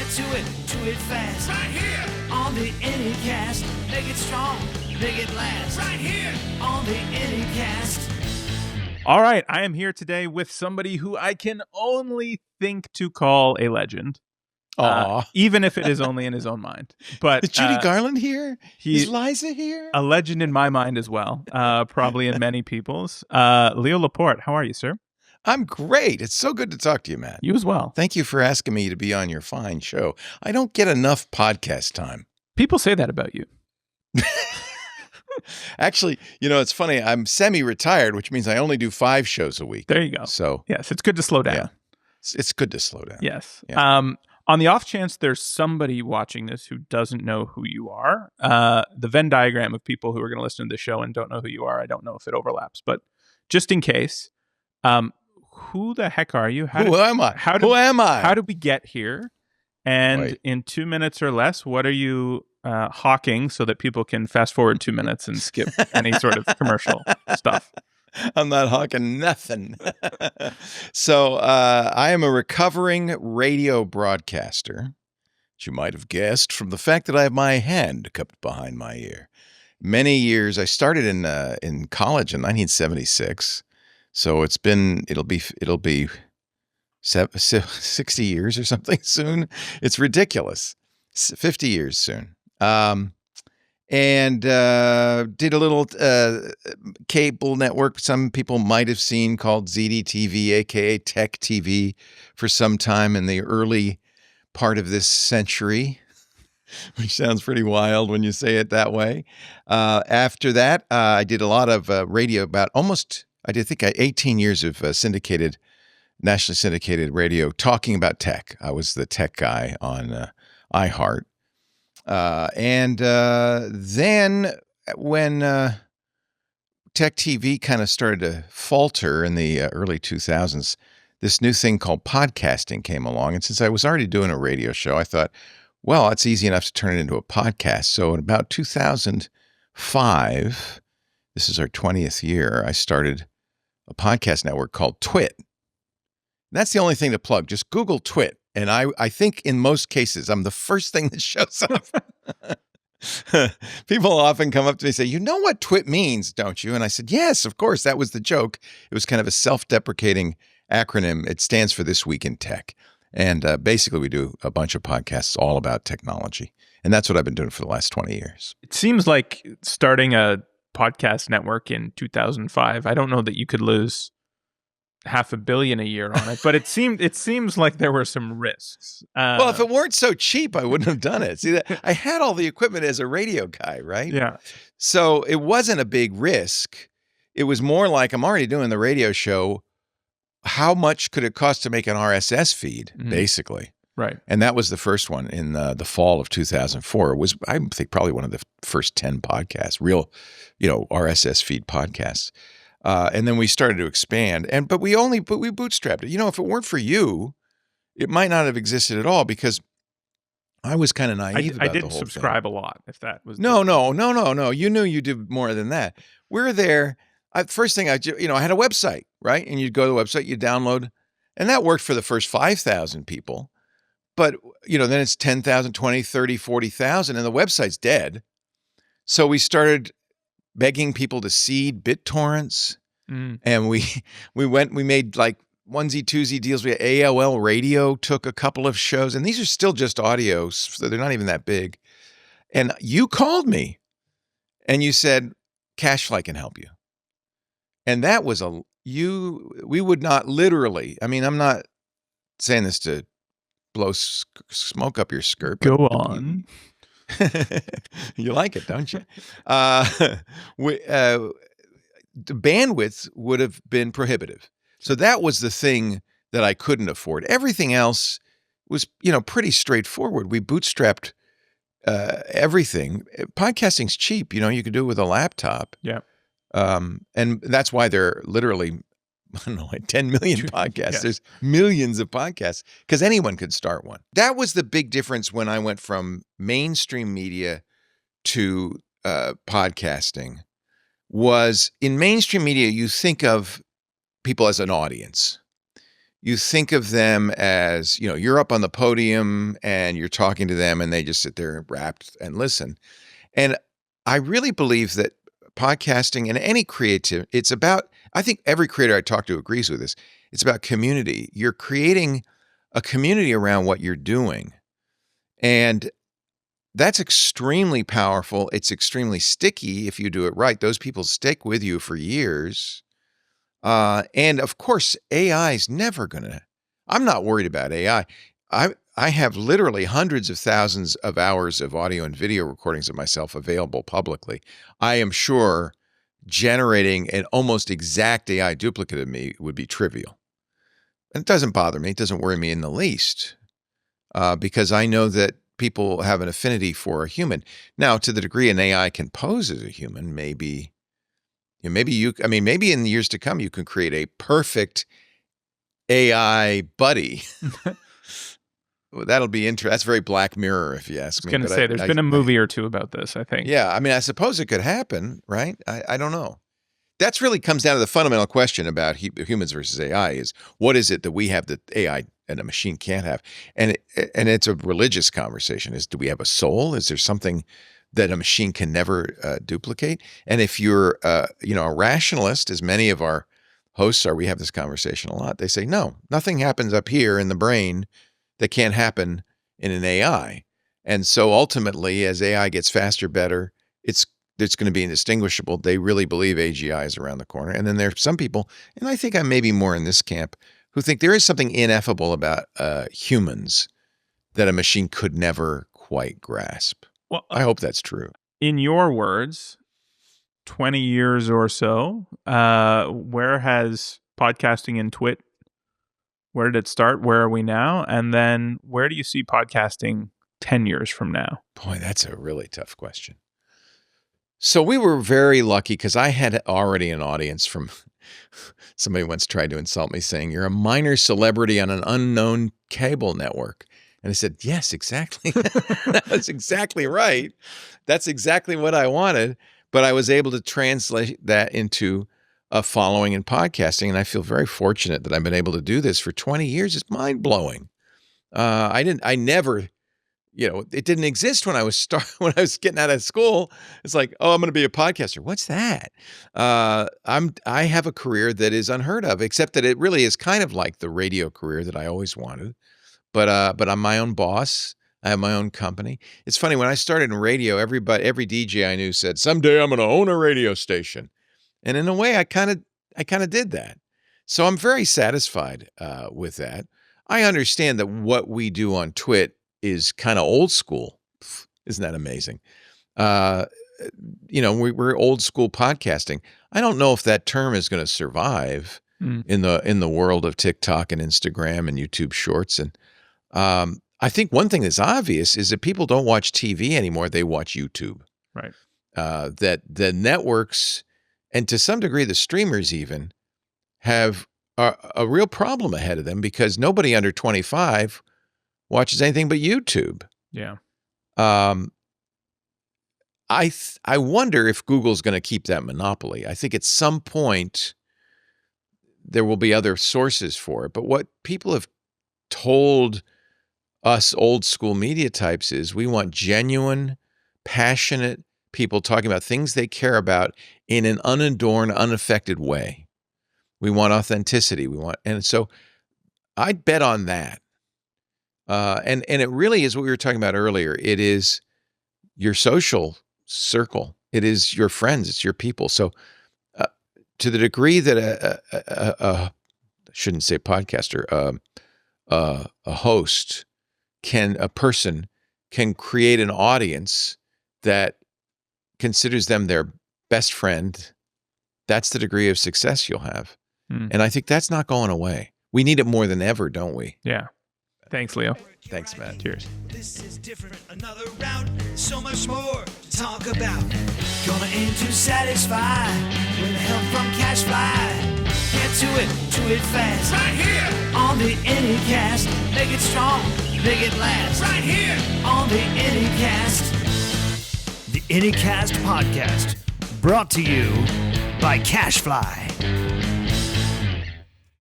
Get to it fast. Right here on the Anycast. Make it strong, make it last. Right here on the Anycast. All right, I am here today with somebody who I can only think to call a legend. Even if it is only in his own mind. But is Judy Garland here? Is Liza here? A legend in my mind as well, probably in many people's. Leo Laporte, how are you, sir? I'm great. It's so good to talk to you, Matt. You as well. Thank you for asking me to be on your fine show. I don't get enough podcast time. People say that about you. Actually, you know, it's funny. I'm semi-retired, which means I only do 5 shows a week. There you go. So yes, it's good to slow down. Yeah, it's good to slow down. Yes. Yeah. On the off chance there's somebody watching this who doesn't know who you are, the Venn diagram of people who are going to listen to the show and don't know who you are, I don't know if it overlaps, but just in case, who the heck are you? Who am I? Who am I? How did we get here? And in 2 minutes or less, what are you hawking so that people can fast forward 2 minutes and skip any sort of commercial stuff? I'm not hawking nothing. So I am a recovering radio broadcaster, which you might have guessed from the fact that I have my hand cupped behind my ear. Many years. I started in college in 1976, so it'll be 60 years or something soon. It's ridiculous. 50 years soon. And did a little cable network some people might have seen called ZDTV, aka Tech TV, for some time in the early part of this century, which sounds pretty wild when you say it that way. After that, I did a lot of radio I 18 years of nationally syndicated radio talking about tech. I was the tech guy on iHeart. And then when Tech TV kind of started to falter in the early 2000s, this new thing called podcasting came along. And since I was already doing a radio show, I thought, well, it's easy enough to turn it into a podcast. So in about 2005, this is our 20th year, I started a podcast network called TWiT. That's the only thing to plug. Just Google TWiT. And I think in most cases, I'm the first thing that shows up. People often come up to me and say, you know what TWiT means, don't you? And I said, yes, of course. That was the joke. It was kind of a self-deprecating acronym. It stands for This Week in Tech. And basically, we do a bunch of podcasts all about technology. And that's what I've been doing for the last 20 years. It seems like starting a podcast network in 2005, I don't know that you could lose $500 million a year on it, but it seems like there were some risks. Well, if it weren't so cheap, I wouldn't have done it. See, I had all the equipment as a radio guy, right? Yeah. So it wasn't a big risk. It was more like, I'm already doing the radio show. How much could it cost to make an RSS feed, basically? Right. And that was the first one in the fall of 2004. It was, I think, probably one of the first 10 podcasts, real, RSS feed podcasts. And then we started to expand, but we bootstrapped it. If it weren't for you, it might not have existed at all because I was kind of naive about the whole thing. I didn't subscribe a lot, if that was... No. You knew you did more than that. We're there. First thing I had a website, right? And you'd go to the website, you download, and that worked for the first 5,000 people. But, then it's 10,000, 20, 30, 40,000, and the website's dead. So we started begging people to seed BitTorrents. And we made like onesie twosie deals. We had AOL Radio took a couple of shows, and these are still just audio, so they're not even that big. And you called me and you said, CacheFly can help you. And that was we would not literally, I'm not saying this to blow smoke up your skirt. Go on. You like it, don't you? The bandwidth would have been prohibitive. So that was the thing that I couldn't afford. Everything else was, pretty straightforward. We bootstrapped everything. Podcasting's cheap. You could do it with a laptop. Yeah. And that's why there are literally, I don't know, like 10 million podcasts. Yeah. There's millions of podcasts because anyone could start one. That was the big difference when I went from mainstream media to podcasting. Was in mainstream media, you think of people as an audience. you think of them as, you're up on the podium and you're talking to them and they just sit there rapt and listen. And I really believe that podcasting and any creative, it's about, I think every creator I talk to agrees with this. It's about community. You're creating a community around what you're doing. And that's extremely powerful. It's extremely sticky if you do it right. Those people stick with you for years. And of course, AI is never I'm not worried about AI. I have literally hundreds of thousands of hours of audio and video recordings of myself available publicly. I am sure generating an almost exact AI duplicate of me would be trivial. And it doesn't bother me. It doesn't worry me in the least, because I know that people have an affinity for a human. Now, to the degree an AI can pose as a human, maybe in the years to come, you can create a perfect AI buddy. That'll be interesting. That's very Black Mirror, if you ask me. I was going to say, there's been a movie or two about this, I think. Yeah, I suppose it could happen, right? I don't know. That's really comes down to the fundamental question about humans versus AI is, what is it that we have that AI and a machine can't have? And it's a religious conversation. Do we have a soul? Is there something that a machine can never duplicate? And if you're a rationalist, as many of our hosts are, we have this conversation a lot. They say, no, nothing happens up here in the brain that can't happen in an AI. And so ultimately, as AI gets faster, better, it's going to be indistinguishable. They really believe AGI is around the corner. And then there are some people, and I think I'm maybe more in this camp, who think there is something ineffable about humans that a machine could never quite grasp. Well, I hope that's true. In your words, 20 years or so, where has podcasting and TWiT, where did it start? Where are we now? And then where do you see podcasting 10 years from now? Boy, that's a really tough question. So we were very lucky because I had already an audience from somebody once tried to insult me saying, you're a minor celebrity on an unknown cable network. And I said, yes, exactly. That's exactly right. That's exactly what I wanted. But I was able to translate that into a following in podcasting. And I feel very fortunate that I've been able to do this for 20 years. It's mind blowing. It didn't exist when I was getting out of school. It's like, oh, I'm going to be a podcaster. What's that? I have a career that is unheard of, except that it really is kind of like the radio career that I always wanted. But I'm my own boss. I have my own company. It's funny, when I started in radio, every DJ I knew said, someday I'm going to own a radio station. And in a way, I kind of did that. So I'm very satisfied with that. I understand that what we do on TWiT is kind of old school. Isn't that amazing? We're old school podcasting. I don't know if that term is going to survive in the world of TikTok and Instagram and YouTube Shorts. And I think one thing that's obvious is that people don't watch TV anymore; they watch YouTube. Right. That the networks and to some degree the streamers even have a real problem ahead of them because nobody under 25 watches anything but YouTube. Yeah. I wonder if Google's going to keep that monopoly. I think at some point there will be other sources for it. But what people have told us old school media types is we want genuine, passionate people talking about things they care about in an unadorned, unaffected way. We want authenticity. And so I'd bet on that. And it really is what we were talking about earlier. It is your social circle. It is your friends. It's your people. So to the degree that I shouldn't say podcaster, a host a person can create an audience that considers them their best friend, that's the degree of success you'll have. And I think that's not going away. We need it more than ever, don't we? Yeah. Thanks, Leo. Thanks, Matt. Cheers. This is different, another round, so much more to talk about. Gonna aim to satisfy with help from CacheFly. Get to it fast. Right here on the Anycast. Make it strong, make it last. Right here on the Anycast. The Anycast podcast, brought to you by CacheFly.